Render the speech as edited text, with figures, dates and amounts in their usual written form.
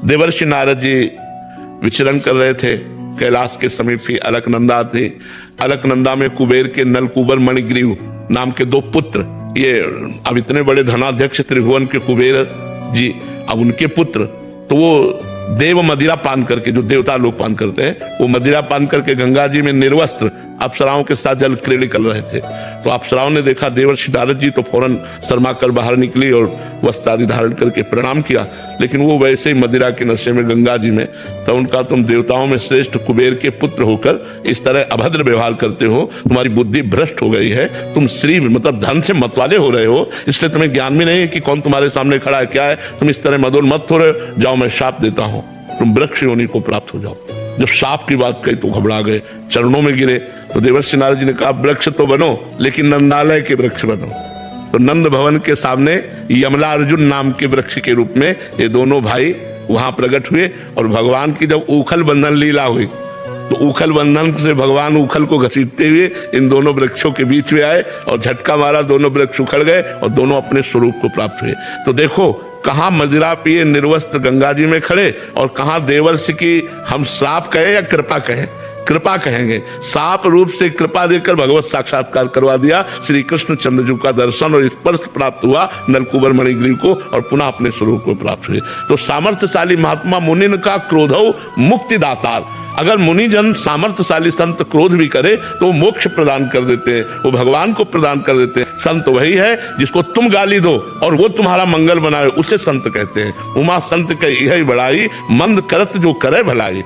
देवर्षि नारद जी विचरण कर रहे थे कैलाश के समीप ही। अलकनंदा थे। अलकनंदा में कुबेर के नलकूबर मणिग्रीव नाम के 2 पुत्र, ये अब इतने बड़े धनाध्यक्ष त्रिभुवन के कुबेर जी, अब उनके पुत्र तो वो देव मदिरा पान करके, जो देवता लोग पान करते हैं, वो मदिरा पान करके गंगा जी में निर्वस्त्र अप्सराओं के साथ जल क्रीड़ा कर रहे थे। तो अप्सराओं ने देखा देवर्षि नारद जी, तो फौरन शर्मा कर बाहर निकली और वस्त्र आदि धारण करके प्रणाम किया। लेकिन वो वैसे ही मदिरा के नशे में गंगा जी में, तो उनका तुम देवताओं में श्रेष्ठ कुबेर के पुत्र होकर इस तरह अभद्र व्यवहार करते हो, तुम्हारी बुद्धि भ्रष्ट हो गई है, तुम श्री मतलब धन से मतवाले हो रहे हो, इसलिए तुम्हें ज्ञान भी नहीं है कि कौन तुम्हारे सामने खड़ा है, क्या है, तुम इस तरह मदोन्मत्त हो रहे हो, जाओ मैं शाप देता हूं, तुम वृक्ष योनि को प्राप्त हो जाओ। जब शाप की बात कही तो घबरा गए, चरणों में गिरे। तो देवर्षि नारद जी ने कहा वृक्ष तो बनो, लेकिन नंदालय के वृक्ष बनो। तो नंद भवन के सामने यमला अर्जुन नाम के वृक्ष के रूप में ये दोनों भाई वहां प्रकट हुए। और भगवान की जब उखल बंधन लीला हुई तो उखल बंधन से भगवान उखल को घसीटते हुए इन दोनों वृक्षों के बीच में आए और झटका मारा, दोनों वृक्ष उखड़ गए और दोनों अपने स्वरूप को प्राप्त हुए। तो देखो कहां मदिरा पिए निर्वस्त्र गंगा जी में खड़े, और कहां देवर्षि की हम श्राप कहें या कृपा कहें, कृपा कहेंगे, साप रूप से कृपा देकर भगवत साक्षात्कार करवा दिया। श्री कृष्ण चंद्रजू का दर्शन और स्पर्श प्राप्त हुआ नलकूबर मणिग्रीव को, और पुनः अपने स्वरूप को प्राप्त हुए। तो सामर्थ्यशाली महात्मा मुनिन का क्रोधौ मुक्ति दातार। अगर मुनिजन सामर्थ्यशाली संत क्रोध भी करे तो मोक्ष प्रदान कर देते हैं, वो भगवान को प्रदान कर देते हैं। संत वही है जिसको तुम गाली दो और वो तुम्हारा मंगल बनाए, उसे संत कहते हैं। उमा संत के यही बड़ाई, मंद करत जो करे भलाई।